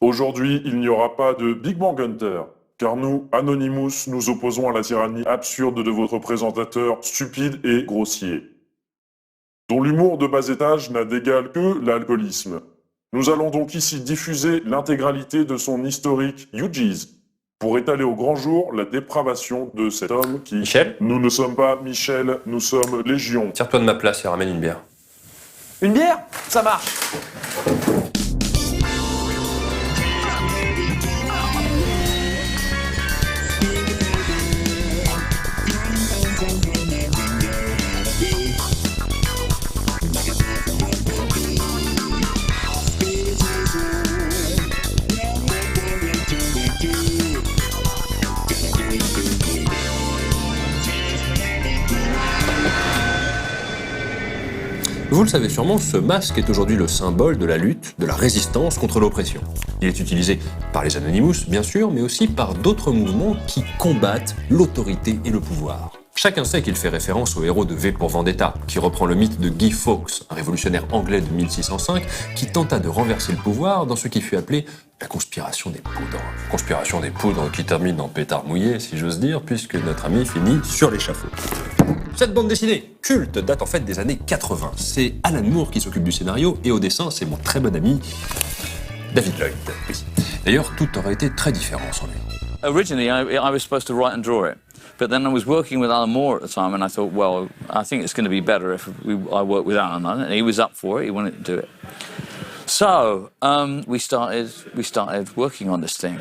Aujourd'hui, il n'y aura pas de Big Bang Hunter, car nous, Anonymous, nous opposons à la tyrannie absurde de votre présentateur stupide et grossier, dont l'humour de bas étage n'a d'égal que l'alcoolisme. Nous allons donc ici diffuser l'intégralité de son historique UGs, pour étaler au grand jour la dépravation de cet homme qui... Michel ? Nous ne sommes pas Michel, nous sommes Légion. Tire-toi de ma place et ramène une bière. Une bière ? Ça marche. Vous le savez sûrement, ce masque est aujourd'hui le symbole de la lutte, de la résistance contre l'oppression. Il est utilisé par les Anonymous, bien sûr, mais aussi par d'autres mouvements qui combattent l'autorité et le pouvoir. Chacun sait qu'il fait référence au héros de V pour Vendetta, qui reprend le mythe de Guy Fawkes, un révolutionnaire anglais de 1605, qui tenta de renverser le pouvoir dans ce qui fut appelé la conspiration des poudres. Conspiration des poudres qui termine en pétard mouillé, si j'ose dire, puisque notre ami finit sur l'échafaud. Cette bande dessinée culte date en fait des années 80. C'est Alan Moore qui s'occupe du scénario et au dessin, c'est mon très bon ami David Lloyd. Oui. D'ailleurs, tout aurait été très différent sans lui. Originally, I was supposed to write and draw it, but then I was working with Alan Moore at the time, and I thought, well, I think it's going to be better if I work with Alan, and he was up for it. He wanted to do it. So we started working on this thing.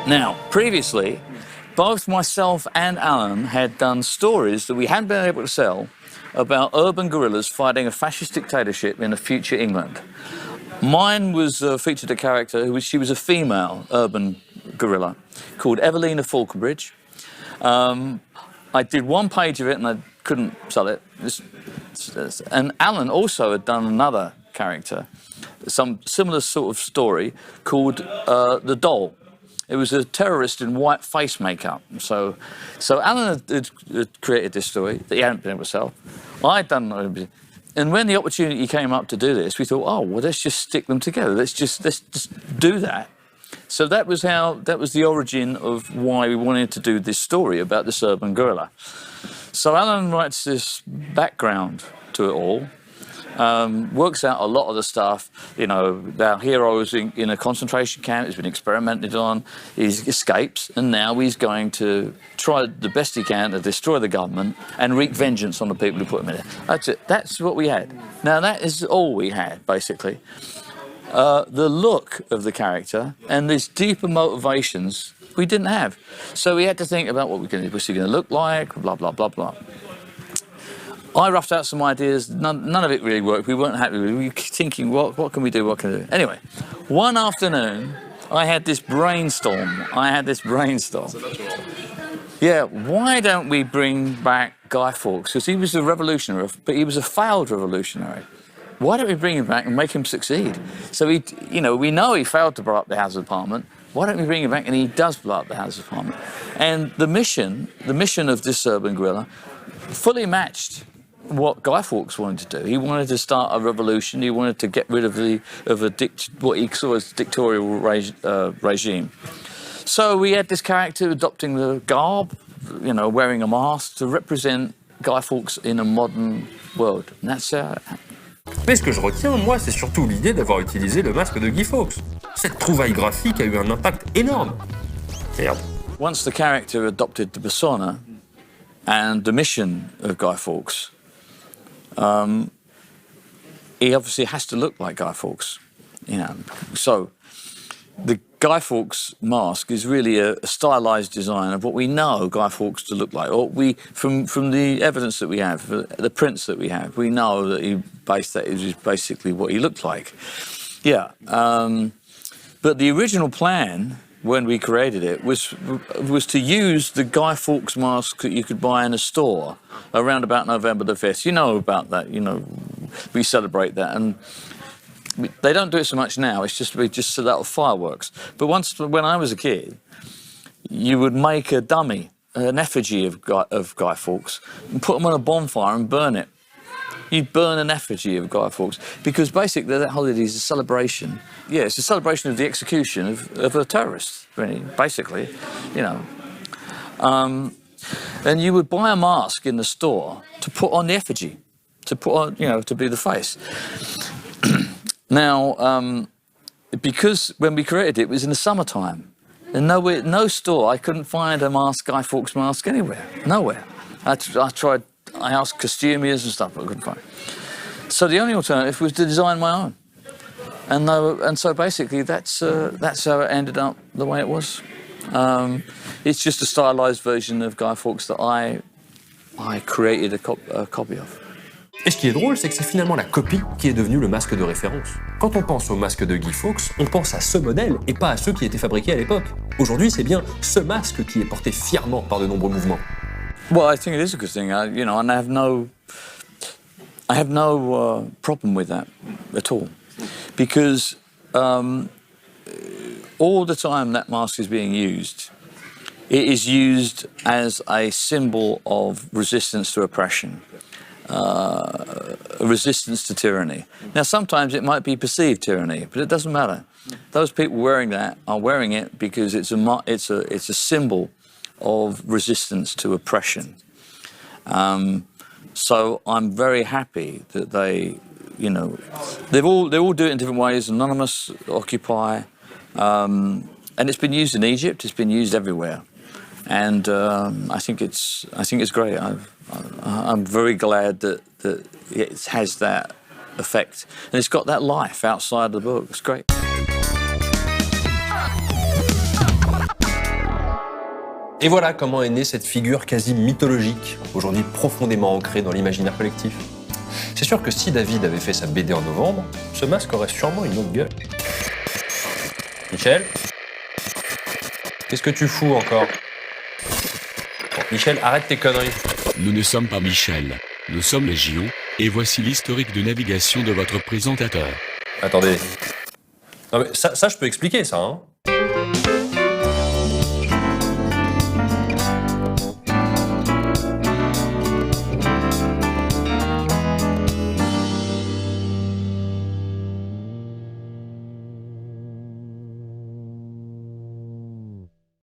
Now, previously, both myself and Alan had done stories that we hadn't been able to sell about urban guerrillas fighting a fascist dictatorship in a future England. Mine was featured a character she was a female urban guerrilla called Evelina Falconbridge. I did one page of it and I couldn't sell it. And Alan also had done another character, some similar sort of story called The Doll. It was a terrorist in white face makeup. So Alan had created this story that he hadn't been able to sell. I'd done, and when the opportunity came up to do this, we thought, oh, well, let's just stick them together. Let's just do that. So that was the origin of why we wanted to do this story about this urban guerrilla. So Alan writes this background to it all. Works out a lot of the stuff, you know, our hero is in a concentration camp, he's been experimented on, he escapes, and now he's going to try the best he can to destroy the government and wreak vengeance on the people who put him in there. That's it, that's what we had. Now that is all we had, basically. The look of the character and these deeper motivations we didn't have. So we had to think about what was he going to look like, blah, blah, blah, blah. I roughed out some ideas, none of it really worked, we weren't happy with it, we were thinking, what can we do, what can we do? Anyway, one afternoon, I had this brainstorm. Yeah, why don't we bring back Guy Fawkes? Because he was a revolutionary, but he was a failed revolutionary. Why don't we bring him back and make him succeed? So we know he failed to blow up the House of Parliament. Why don't we bring him back and he does blow up the House of Parliament? And the mission of this urban guerrilla fully matched what Guy Fawkes wanted to do. He wanted to start a revolution. He wanted to get rid of what he saw as dictatorial regime. So we had this character adopting the garb, you know, wearing a mask to represent Guy Fawkes in a modern world. And that's how it happened. Mais ce que je retiens, moi, c'est surtout l'idée d'avoir utilisé le masque de Guy Fawkes. Cette trouvaille graphique a eu un impact énorme. Merde. Once the character adopted the persona and the mission of Guy Fawkes, he obviously has to look like Guy Fawkes, you know. So the Guy Fawkes mask is really a stylized design of what we know Guy Fawkes to look like. Or from the evidence that we have, the prints that we have, we know that that is basically what he looked like. Yeah, but the original plan when we created it was to use the Guy Fawkes mask that you could buy in a store around about November the 5th. You know about that, you know, we celebrate that. And they don't do it so much now, we just set out fireworks. But when I was a kid, you would make a dummy, an effigy of Guy Fawkes, and put them on a bonfire and burn it. You burn an effigy of Guy Fawkes because basically that holiday is a celebration. Yeah, it's a celebration of the execution of a terrorist, really, basically, you know. And you would buy a mask in the store to put on the effigy, to put on, you know, to be the face. Now, because when we created it, it was in the summertime. And no store, I couldn't find a Guy Fawkes mask anywhere, nowhere. I tried, I asked costumiers and stuff, but I couldn't find it. So the only alternative was to design my own. And so basically that's how it ended up the way it was. It's just a stylized version of Guy Fawkes that I created a copy of. Et ce qui est drôle, c'est que c'est finalement la copie qui est devenue le masque de référence. Quand on pense au masque de Guy Fawkes, on pense à ce modèle et pas à ceux qui étaient fabriqués à l'époque. Aujourd'hui, c'est bien ce masque qui est porté fièrement par de nombreux mouvements. Well, I think it is a good thing, you know, and I have no problem with that at all, because all the time that mask is being used, it is used as a symbol of resistance to oppression. A resistance to tyranny. Now, sometimes it might be perceived tyranny, but it doesn't matter. Those people wearing that are wearing it because it's a symbol of resistance to oppression. So I'm very happy that they, you know, they all do it in different ways. Anonymous, Occupy, and it's been used in Egypt. It's been used everywhere, and I think it's great. I'm very glad that it has that effect. And it's got that life outside the book. It's great. Et voilà comment est née cette figure quasi mythologique, aujourd'hui profondément ancrée dans l'imaginaire collectif. C'est sûr que si David avait fait sa BD en novembre, ce masque aurait sûrement une autre gueule. Michel ? Qu'est-ce que tu fous encore ? Bon, Michel, arrête tes conneries. Nous ne sommes pas Michel, nous sommes Légion, et voici l'historique de navigation de votre présentateur. Attendez. Non mais ça je peux expliquer ça, hein.